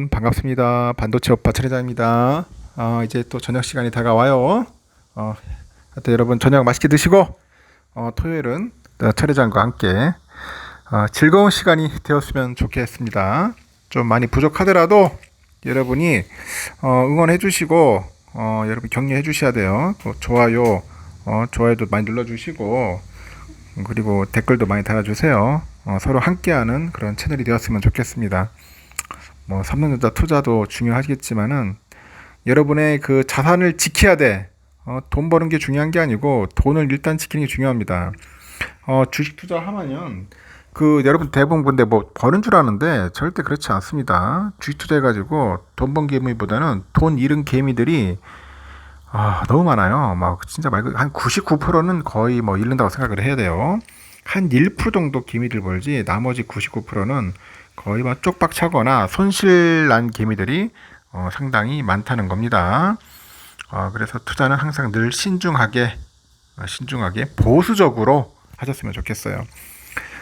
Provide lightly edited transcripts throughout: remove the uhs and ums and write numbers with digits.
반갑습니다. 반도체 오빠 차례장입니다. 이제 또 저녁 시간이 다가와요. 하여튼 여러분 저녁 맛있게 드시고 토요일은 차례장과 함께 즐거운 시간이 되었으면 좋겠습니다. 좀 많이 부족하더라도 여러분이 응원해 주시고 여러분 격려해 주셔야 돼요. 또 좋아요도 많이 눌러주시고 그리고 댓글도 많이 달아주세요. 서로 함께하는 그런 채널이 되었으면 좋겠습니다. 뭐 삼성전자 투자도 중요하겠지만은 여러분의 그 자산을 지켜야 돼. 돈 버는 게 중요한 게 아니고 돈을 일단 지키는 게 중요합니다. 주식 투자하면 그 여러분 대부분 근데 뭐 버는 줄 아는데 절대 그렇지 않습니다. 주식 투자해가지고 돈 번 개미보다는 돈 잃은 개미들이 너무 많아요. 막 진짜 말고 한 99%는 거의 뭐 잃는다고 생각을 해야 돼요. 한 1% 정도 개미들 벌지 나머지 99%는 거의 막 쪽박 차거나 손실 난 개미들이 상당히 많다는 겁니다. 그래서 투자는 항상 늘 신중하게 보수적으로 하셨으면 좋겠어요.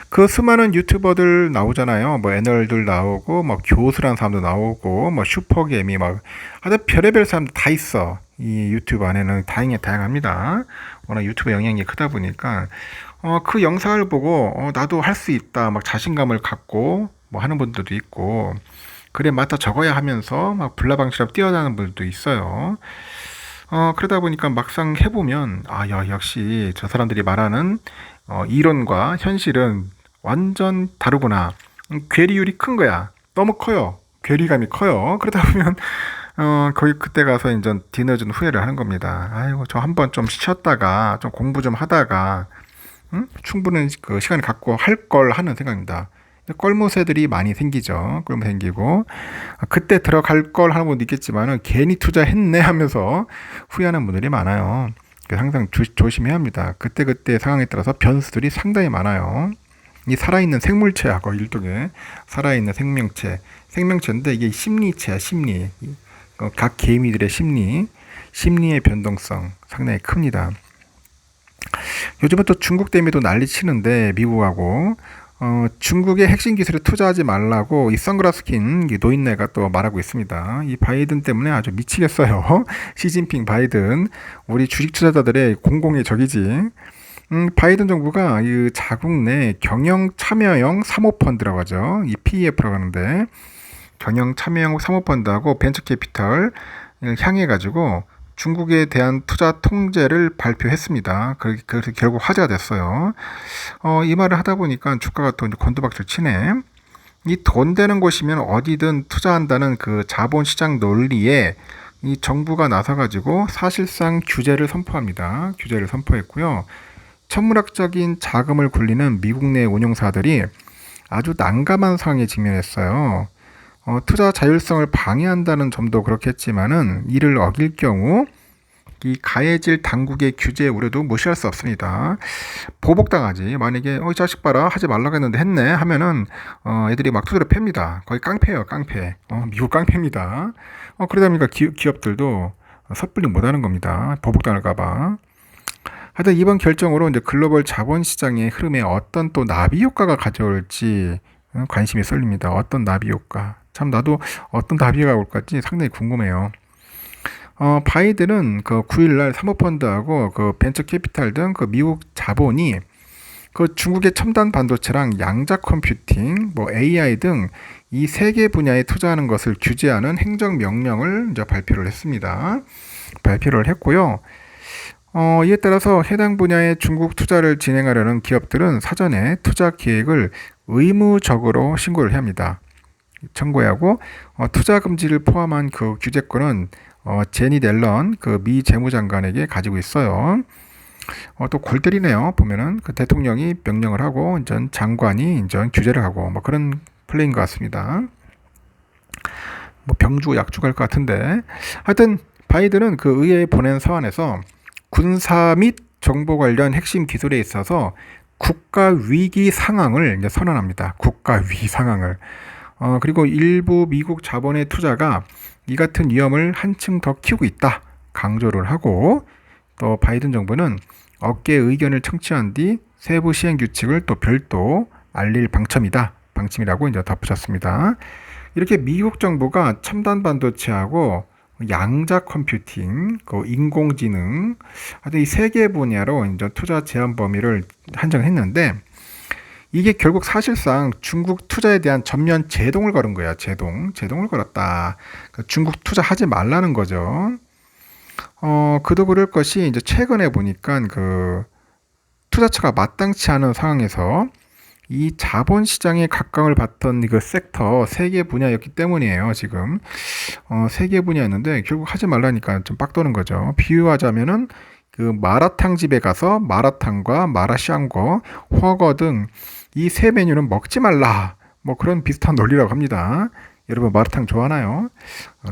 그 수많은 유튜버들 나오잖아요. 뭐 애널들 나오고, 뭐 교수라는 사람도 나오고, 뭐 슈퍼개미 막 하여튼 별의별 사람들 다 있어. 이 유튜브 안에는 다양합니다. 워낙 유튜브 영향이 크다 보니까 그 영상을 보고 나도 할 수 있다 막 자신감을 갖고 뭐 하는 분들도 있고 그래 맞다 적어야 하면서 막 불나방처럼 뛰어나는 분들도 있어요. 그러다 보니까 막상 해보면 야 역시 저 사람들이 말하는 이론과 현실은 완전 다르구나. 괴리율이 큰 거야. 너무 커요. 괴리감이 커요. 그러다 보면 거의 그때 가서 이제 뒤늦은 후회를 하는 겁니다. 아이고 저 한번 좀 쉬었다가 좀 공부 좀 하다가 충분한 그 시간을 갖고 할 걸 하는 생각입니다. 껄무새들이 많이 생기죠. 껄무 생기고 그때 들어갈 걸 하는 분도 있겠지만은 괜히 투자했네 하면서 후회하는 분들이 많아요. 그래서 항상 조심해야 합니다. 그때 상황에 따라서 변수들이 상당히 많아요. 이 살아있는 생물체하고 일종의 살아있는 생명체인데 이게 심리체야, 심리. 각 개미들의 심리의 변동성 상당히 큽니다. 요즘은 또 중국 때문에도 난리 치는데 미국하고 중국의 핵심 기술에 투자하지 말라고 이 선글라스 낀 노인네가 또 말하고 있습니다. 이 바이든 때문에 아주 미치겠어요. 시진핑 바이든 우리 주식 투자자들의 공공의 적이지. 바이든 정부가 이 자국 내 경영 참여형 사모펀드라고 하죠. 이 PEF라고 하는데 경영 참여형 사모펀드하고 벤처 캐피털을 향해 가지고 중국에 대한 투자 통제를 발표했습니다. 그래서 결국 화제가 됐어요. 이 말을 하다 보니까 주가가 또 곤두박질 치네. 이 돈 되는 곳이면 어디든 투자한다는 그 자본시장 논리에 이 정부가 나서가지고 사실상 규제를 선포합니다. 규제를 선포했고요. 천문학적인 자금을 굴리는 미국 내 운용사들이 아주 난감한 상황에 직면했어요. 투자 자율성을 방해한다는 점도 그렇겠지만은 이를 어길 경우 이 가해질 당국의 규제 우려도 무시할 수 없습니다. 보복당하지. 만약에 이 자식 봐라 하지 말라고 했는데 했네 하면은 애들이 막 두드려 팹니다. 거의 깡패예요, 깡패. 미국 깡패입니다. 그러다 보니까 기업들도 섣불리 못하는 겁니다. 보복당할까봐. 하여튼 이번 결정으로 이제 글로벌 자본시장의 흐름에 어떤 또 나비 효과가 가져올지 관심이 쏠립니다. 어떤 나비 효과. 참 나도 어떤 나비가 올까지 상당히 궁금해요. 바이든은 그 9일날 사모펀드하고 그 벤처 캐피탈 등 그 미국 자본이 그 중국의 첨단 반도체랑 양자 컴퓨팅, 뭐 AI 등 이 세 개 분야에 투자하는 것을 규제하는 행정 명령을 이제 발표를 했습니다. 발표를 했고요. 이에 따라서 해당 분야의 중국 투자를 진행하려는 기업들은 사전에 투자 계획을 의무적으로 신고를 해야 합니다. 청구해야 하고 투자 금지를 포함한 그 규제권은 제니 델런 그 미 재무장관에게 가지고 있어요. 또 골 때리네요. 보면은 그 대통령이 명령을 하고 이제 장관이 이제 규제를 하고 뭐 그런 플레이인 것 같습니다. 뭐 병주 약주 갈 것 같은데 하여튼 바이든은 그 의회에 보낸 서한에서 군사 및 정보 관련 핵심 기술에 있어서 국가 위기 상황을 이제 선언합니다. 국가 위기 상황을. 그리고 일부 미국 자본의 투자가 이 같은 위험을 한층 더 키우고 있다. 강조를 하고 또 바이든 정부는 업계의 의견을 청취한 뒤 세부 시행 규칙을 또 별도 알릴 방침이라고 이제 덧붙였습니다. 이렇게 미국 정부가 첨단 반도체하고 양자 컴퓨팅, 그 인공지능, 하여튼 이 세 개 분야로 이제 투자 제한 범위를 한정했는데 이게 결국 사실상 중국 투자에 대한 전면 제동을 걸은 거야. 제동을 걸었다. 그러니까 중국 투자하지 말라는 거죠. 그도 그럴 것이 이제 최근에 보니까 그 투자처가 마땅치 않은 상황에서 이 자본시장의 각광을 받던 그 섹터 세 개 분야였기 때문이에요. 지금 세 개 분야였는데 결국 하지 말라니까 좀 빡도는 거죠. 비유하자면은 그 마라탕 집에 가서 마라탕과 마라샹궈, 허거 등 이 세 메뉴는 먹지 말라. 뭐 그런 비슷한 논리라고 합니다. 여러분 마라탕 좋아하나요?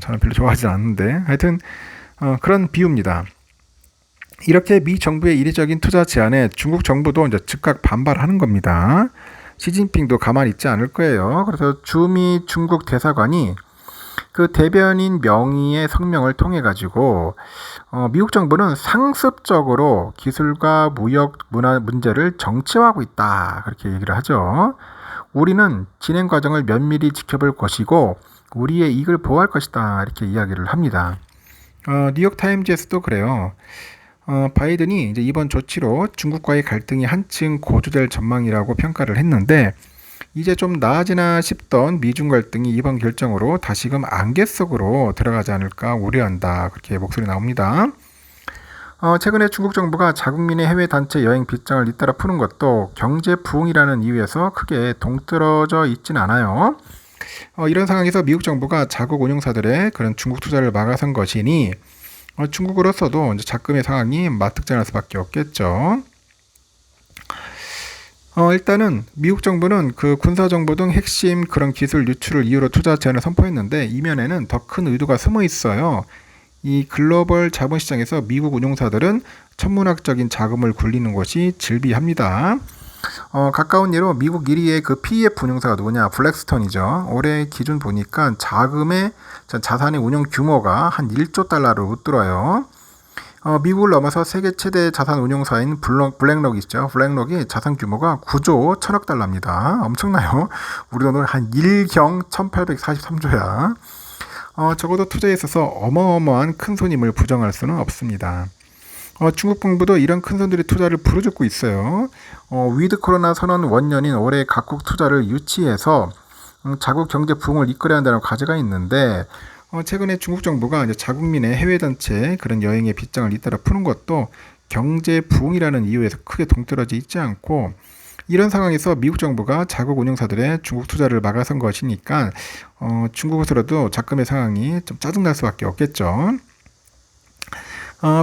저는 별로 좋아하지 않는데 하여튼 그런 비유입니다. 이렇게 미 정부의 이례적인 투자 제한에 중국 정부도 이제 즉각 반발하는 겁니다. 시진핑도 가만히 있지 않을 거예요. 그래서 주미 중국 대사관이 그 대변인 명의의 성명을 통해 가지고 미국 정부는 상습적으로 기술과 무역 문화 문제를 정치화하고 있다. 그렇게 얘기를 하죠. 우리는 진행 과정을 면밀히 지켜볼 것이고 우리의 이익을 보호할 것이다. 이렇게 이야기를 합니다. 뉴욕 타임즈에서도 그래요. 바이든이 이제 이번 조치로 중국과의 갈등이 한층 고조될 전망이라고 평가를 했는데 이제 좀 나아지나 싶던 미중 갈등이 이번 결정으로 다시금 안개 속으로 들어가지 않을까 우려한다. 그렇게 목소리 나옵니다. 최근에 중국 정부가 자국민의 해외 단체 여행 빗장을 잇따라 푸는 것도 경제 부흥이라는 이유에서 크게 동떨어져 있진 않아요. 이런 상황에서 미국 정부가 자국 운용사들의 그런 중국 투자를 막아선 것이니 중국으로서도 이제 자금의 상황이 맞득전할 수밖에 없겠죠. 일단은 미국 정부는 그 군사정보 등 핵심 그런 기술 유출을 이유로 투자 제한을 선포했는데 이면에는 더 큰 의도가 숨어 있어요. 이 글로벌 자본시장에서 미국 운용사들은 천문학적인 자금을 굴리는 것이 즐비합니다. 가까운 예로 미국 1위의 그 PEF 운용사가 누구냐? 블랙스톤이죠. 올해 기준 보니까 자산의 운용 규모가 한 1조 달러를 웃돌아요. 미국을 넘어서 세계 최대 자산 운용사인 블랙록이 있죠. 블랙록이 자산 규모가 9조 1000억 달러입니다. 엄청나요. 우리 돈으로 한 1경 1843조야. 적어도 투자에 있어서 어마어마한 큰 손임을 부정할 수는 없습니다. 중국 정부도 이런 큰 손들이 투자를 부르짖고 있어요. 위드 코로나 선언 원년인 올해 각국 투자를 유치해서 자국 경제 부흥을 이끌어야 한다는 과제가 있는데 최근에 중국 정부가 이제 자국민의 해외 단체 그런 여행의 빗장을 잇따라 푸는 것도 경제 부흥이라는 이유에서 크게 동떨어져 있지 않고 이런 상황에서 미국 정부가 자국 운용사들의 중국 투자를 막아선 것이니까 중국으로서도 자금의 상황이 좀 짜증날 수밖에 없겠죠.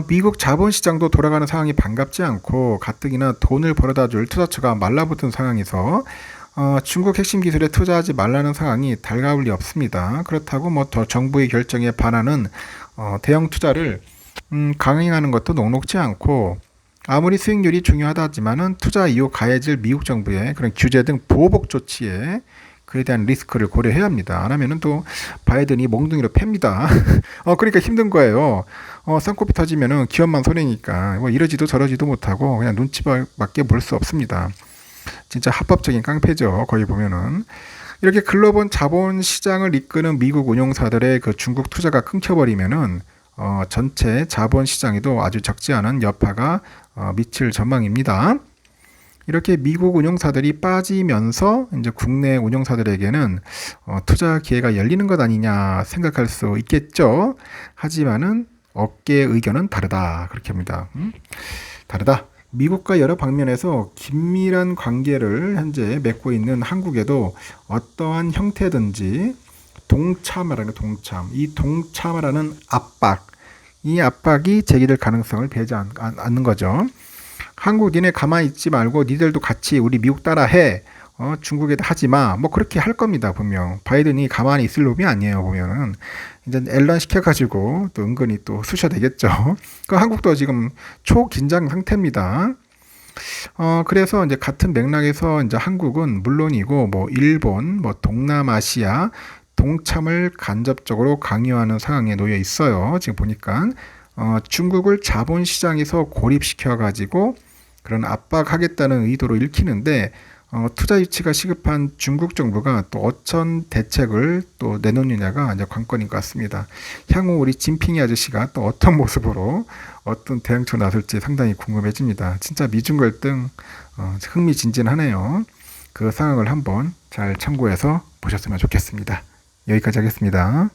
미국 자본시장도 돌아가는 상황이 반갑지 않고 가뜩이나 돈을 벌어다 줄 투자처가 말라붙은 상황에서 중국 핵심 기술에 투자하지 말라는 상황이 달가울 리 없습니다. 그렇다고 뭐 더 정부의 결정에 반하는 대형 투자를 강행하는 것도 녹록지 않고 아무리 수익률이 중요하다지만은 투자 이후 가해질 미국 정부의 그런 규제 등 보복 조치에 그에 대한 리스크를 고려해야 합니다. 안 하면은 또 바이든이 몽둥이로 팹니다. 그러니까 힘든 거예요. 쌍코피 터지면은 기업만 손해니까 뭐 이러지도 저러지도 못하고 그냥 눈치밖에 볼 수 없습니다. 진짜 합법적인 깡패죠. 거기 보면은 이렇게 글로벌 자본 시장을 이끄는 미국 운용사들의 그 중국 투자가 끊겨버리면은 전체 자본 시장에도 아주 적지 않은 여파가 미칠 전망입니다. 이렇게 미국 운용사들이 빠지면서 이제 국내 운용사들에게는 투자 기회가 열리는 것 아니냐 생각할 수 있겠죠. 하지만은 업계의 의견은 다르다. 그렇게 합니다. 다르다. 미국과 여러 방면에서 긴밀한 관계를 현재 맺고 있는 한국에도 어떠한 형태든지 이 동참하라는 압박, 이 압박이 제기될 가능성을 배제하지 않는 거죠. 한국인에 가만히 있지 말고 니들도 같이 우리 미국 따라해. 중국에도 하지 마. 뭐 그렇게 할 겁니다. 분명. 바이든이 가만히 있을 놈이 아니에요. 보면은 이제 엘런 시켜가지고 또 은근히 또 쑤셔야 되겠죠. 그 한국도 지금 초긴장 상태입니다. 그래서 이제 같은 맥락에서 이제 한국은 물론이고 뭐 일본, 뭐 동남아시아 동참을 간접적으로 강요하는 상황에 놓여 있어요. 지금 보니까 중국을 자본시장에서 고립시켜가지고 그런 압박하겠다는 의도로 읽히는데 투자 유치가 시급한 중국 정부가 또 어떤 대책을 또 내놓느냐가 이제 관건인 것 같습니다. 향후 우리 진핑이 아저씨가 또 어떤 모습으로 어떤 대응처 나설지 상당히 궁금해집니다. 진짜 미중 갈등 흥미진진하네요. 그 상황을 한번 잘 참고해서 보셨으면 좋겠습니다. 여기까지 하겠습니다.